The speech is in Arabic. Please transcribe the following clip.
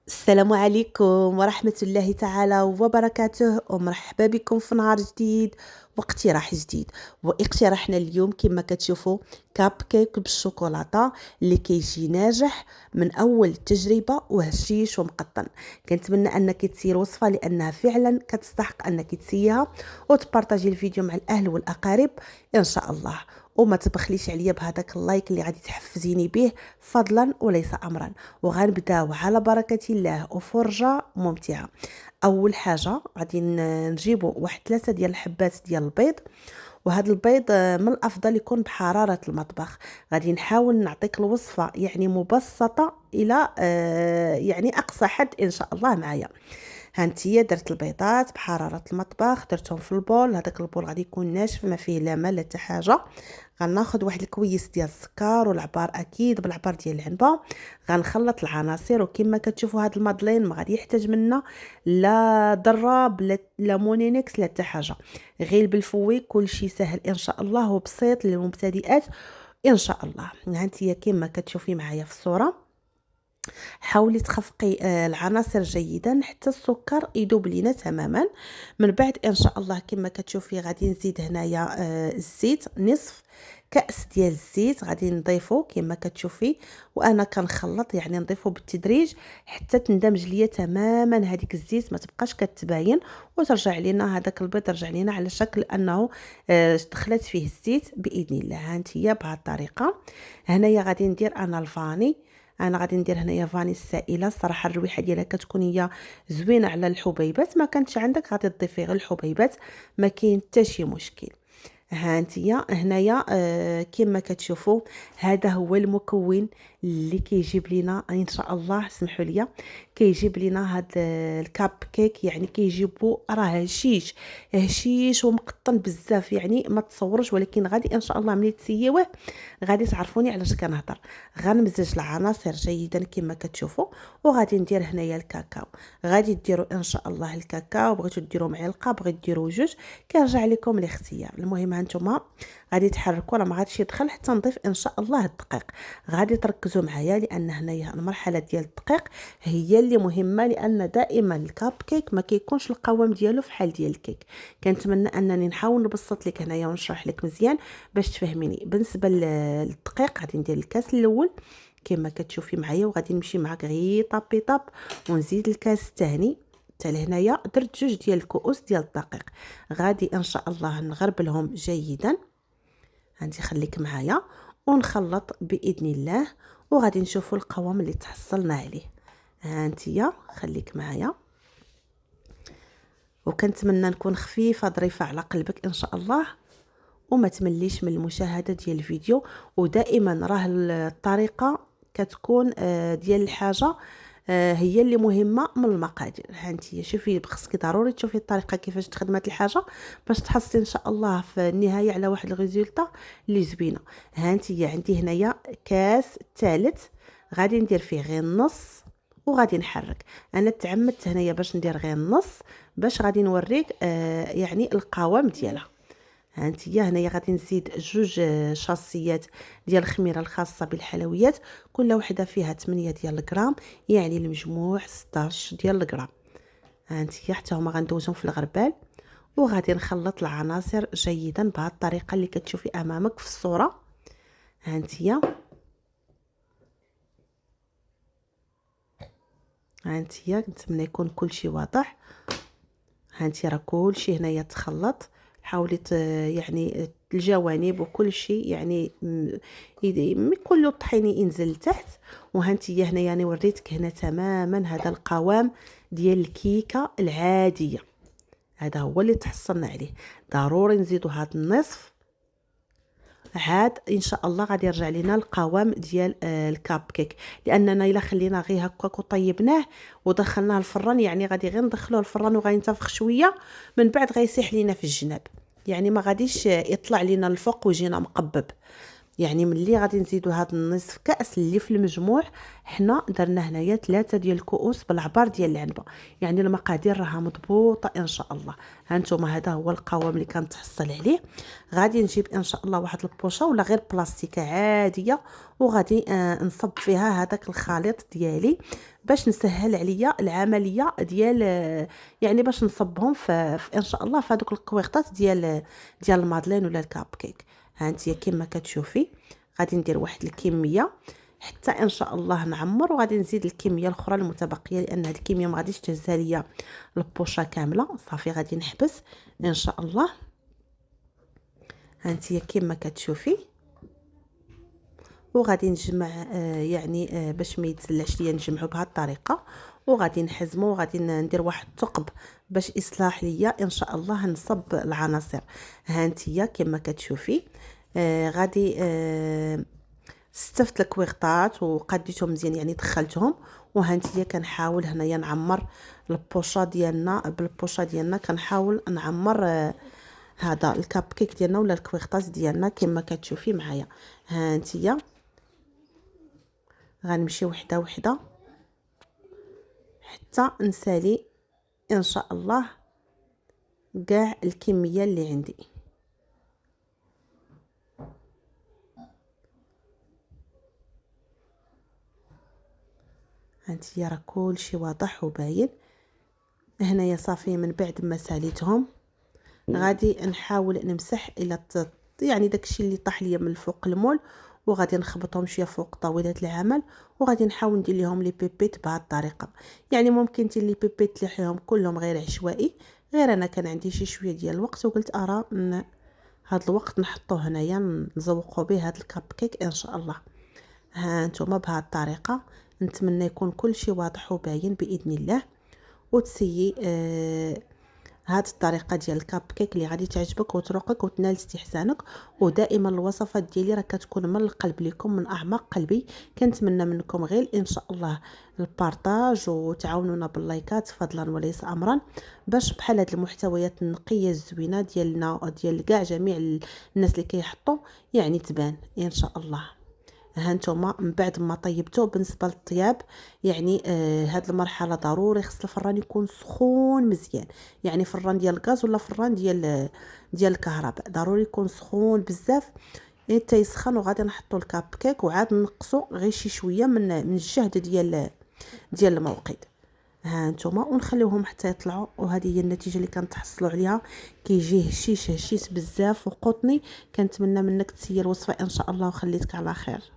السلام عليكم ورحمة الله تعالى وبركاته، ومرحبا بكم في نهار جديد واقتراح جديد. واقتراحنا اليوم كما كتشوفوا كاب كيك بالشوكولاتة اللي كيجي ناجح من اول تجربة وهشيش ومقطن. كنتمنى انك تسير وصفة لانها فعلا كتستحق انك تسيها وتبارطاجي الفيديو مع الاهل والاقارب ان شاء الله. وما تبخليش عليا بهذاك اللايك اللي غادي تحفزيني به فضلا وليس امرا. وغنبداو على بركة الله وفرجة ممتعة. اول حاجة غادي نجيبو واحد 3 ديال الحبات ديال البيض. وهذا البيض من الافضل يكون بحرارة المطبخ. غادي نحاول نعطيك الوصفة يعني مبسطة الى يعني اقصى حد ان شاء الله معايا. هانتيا درت البيضات بحرارة المطبخ، درتهم في البول. هذاك البول غادي يكون ناشف ما فيه لا ماء لا حتى حاجه. غناخذ واحد الكويس ديال السكر والعبار، اكيد بالعبار ديال العنبه. غنخلط العناصر وكما كتشوفوا هذا المادلين ما غادي يحتاج منا لا ضراب لا مونينكس لا حتى حاجه. غير بالفوي كلشي سهل ان شاء الله وبسيط للمبتدئات ان شاء الله. هانتيا كما كتشوفي معايا في الصوره. حاولي تخفقي العناصر جيدا حتى السكر يذوب لينا تماما. من بعد ان شاء الله كما كتشوفي غادي نزيد هنايا الزيت، نصف كأس ديال الزيت غادي نضيفو كما كتشوفي. وانا كنخلط يعني نضيفو بالتدريج حتى تندمج ليا تماما هذيك الزيت ما تبقاش كتباين، وترجع لينا هذاك البيض ترجع لينا على شكل انه دخلت فيه الزيت باذن الله. هانتيا بهذه الطريقه. هنايا غادي ندير انا الفاني. انا غادي ندير هنايا فاني السائله، الصراحه الريحه ديالها كتكون هي زوينه على الحبيبات. ما كانتش عندك غادي تضيفي غير الحبيبات، ما كاين حتى شي مشكل. ها انتيا هنايا كما كتشوفوا هذا هو المكون اللي كيجيب لينا ان شاء الله. اسمحوا لي، كيجيب لينا هاد الكاب كيك يعني كيجيبوا راه هشيش هشيش ومقطن بزاف يعني ما تصورش. ولكن غادي ان شاء الله ملي تسيوه غادي تعرفوني علاش كنهضر. غنمزج العناصر جيدا كما كتشوفوا. وغادي ندير هنايا الكاكاو. غادي ديروا ان شاء الله الكاكاو، بغيتو ديروا معلقه بغيتو ديروا جوج كيرجع لكم الاختيار. المهم هانتوما غادي تحركوا، راه ما غاديش يدخل حتى نضيف ان شاء الله الدقيق. غادي تركزوا معايا لان هنايا المرحله ديال الدقيق هي اللي مهمه، لان دائما الكاب كيك ما كيكونش القوام ديالو فحال ديال الكيك. كنتمنى انني نحاول نبسط لك هنايا ونشرح لك مزيان باش تفهميني. بالنسبه للدقيق غادي ندير الكاس الاول كما كتشوفي معايا، وغادي نمشي معاك غير طابي طاب ونزيد الكاس الثاني. حتى لهنايا درت جوج ديال الكؤوس ديال الدقيق. غادي ان شاء الله نغربلهم جيدا. هانتي خليك معايا ونخلط باذن الله، وغادي نشوفوا القوام اللي تحصلنا عليه. هانتيا خليك معايا، وكنتمنى نكون خفيفه ظريفه على قلبك ان شاء الله، وما تمليش من المشاهده ديال الفيديو. ودائما راه الطريقه كتكون ديال الحاجه هي اللي مهمه من المقادير. هانتي شوفي خصك ضروري تشوفي الطريقه كيفاش تخدمات الحاجه باش تحصلي ان شاء الله في النهايه على واحد الريزولطا اللي زوينه. هانتي عندي هنايا كاس ثالث غادي ندير فيه غير النص وغادي نحرك. انا تعمدت هنايا باش ندير غير النص باش غادي نوريك يعني القوام ديالها. هانتيا هنايا غادي نزيد جوج شاصيات ديال الخميره الخاصه بالحلويات، كل وحده فيها 8 ديال الغرام، يعني المجموع 16 ديال الغرام. هانتيا حتى هما غندوزهم في الغربال. وغادي نخلط العناصر جيدا بهذه الطريقه اللي كتشوفي امامك في الصوره. هانتيا نتمنى يكون كلشي واضح. هانتي راه كلشي هنايا تخلط. حاولي يعني الجوانب وكل شيء يعني كله الطحيني ينزل لتحت. وهانتي هنا يعني وريتك هنا تماما هذا القوام ديال الكيكه العاديه، هذا هو اللي تحصلنا عليه. ضروري نزيدوا هذا النصف عاد ان شاء الله غادي يرجع لنا القوام ديال الكاب كيك. لاننا الا خلينا غير هكاك وطيبناه ودخلناه الفران يعني غادي غير ندخلوه الفران وغينتفخ شويه، من بعد غيسيح لينا في الجناب، يعني ما غاديش يطلع لينا الفوق ويجينا مقبب. يعني ملي غادي نزيدوا هذا النصف كاس اللي في المجموع حنا درنا هنايا 3 ديال الكؤوس بالعبار ديال العنبه، يعني المقادير راها مضبوطه ان شاء الله. هانتوما هذا هو القوام اللي كنتحصل عليه. غادي نجيب ان شاء الله واحد البوشه ولا غير بلاستيكه عاديه، وغادي نصب فيها هذاك الخليط ديالي باش نسهل عليا العمليه ديال يعني باش نصبهم في ان شاء الله في هذوك القويقطات ديال المادلين ولا الكاب كيك. ها انت كما كتشوفي غادي ندير واحد الكميه حتى ان شاء الله نعمر، وغادي نزيد الكميه الاخرى المتبقيه لان هذه الكميه ما غاديش تهزها ليا البوشه كامله. صافي غادي نحبس ان شاء الله. ها انت كما كتشوفي وغادي نجمع يعني باش ما يتسلعش ليا نجمعو بهذه الطريقه، وغادي نحزمو وغادي ندير واحد الثقب باش يصلح ليا ان شاء الله نصب العناصر. ها انتيا كما كتشوفي غادي استفت الكويغطات وقديتهم مزيان يعني دخلتهم. وها انتيا كنحاول هنايا نعمر البوشه ديالنا بالبوشه ديالنا، كنحاول نعمر هذا الكاب كيك ديالنا ولا الكويغطات ديالنا كما كتشوفي معايا. ها انتيا غنمشي وحده وحده حتى نسالي ان شاء الله كاع الكميه اللي عندي. هانتيا راه كلشي واضح وباين. هنايا صافي من بعد ما ساليتهم غادي نحاول نمسح الى يعني داكشي اللي طاح ليا من الفوق المول، وغادي نخبطهم شويه فوق طاوله العمل، وغادي نحاول ندير لهم لي بيبيت بهذه الطريقه. يعني ممكن دير لي بيبيت تلحيهم كلهم غير عشوائي، غير انا كان عندي شويه ديال الوقت وقلت ارى هذا الوقت نحطوه هنايا نزوقوا به هذا الكاب كيك ان شاء الله. ها نتوما بهذه الطريقه نتمنى يكون كل شيء واضح وباين باذن الله، وتسيي هذه الطريقه ديال الكاب كيك اللي غادي تعجبك وتروقك وتنال استحسانك. ودائما الوصفات ديالي راه كتكون من القلب لكم من اعماق قلبي. كنتمنى منكم غير ان شاء الله البارطاج وتعاونونا باللايكات فضلا وليس امرا، باش بحال هاد المحتويات النقيه الزوينه ديالنا ديال كاع جميع الناس اللي كيحطوا يعني تبان ان شاء الله. ها نتوما من بعد ما طيبته بالنسبه للطياب يعني هاد المرحله ضروري خص الفران يكون سخون مزيان، يعني فران ديال الغاز ولا فران ديال الكهرباء ضروري يكون سخون بزاف حتى يسخن. وغادي نحطوا الكاب كيك وعاد نقصوا غير شي شويه من الجهد ديال الموقد. ها نتوما ونخليوهم حتى يطلعوا، وهذه هي النتيجه اللي كنتحصلوا عليها. كيجي هشيش بزاف وقطني. كنتمنى منك تسير الوصفه ان شاء الله وخليتك على خير.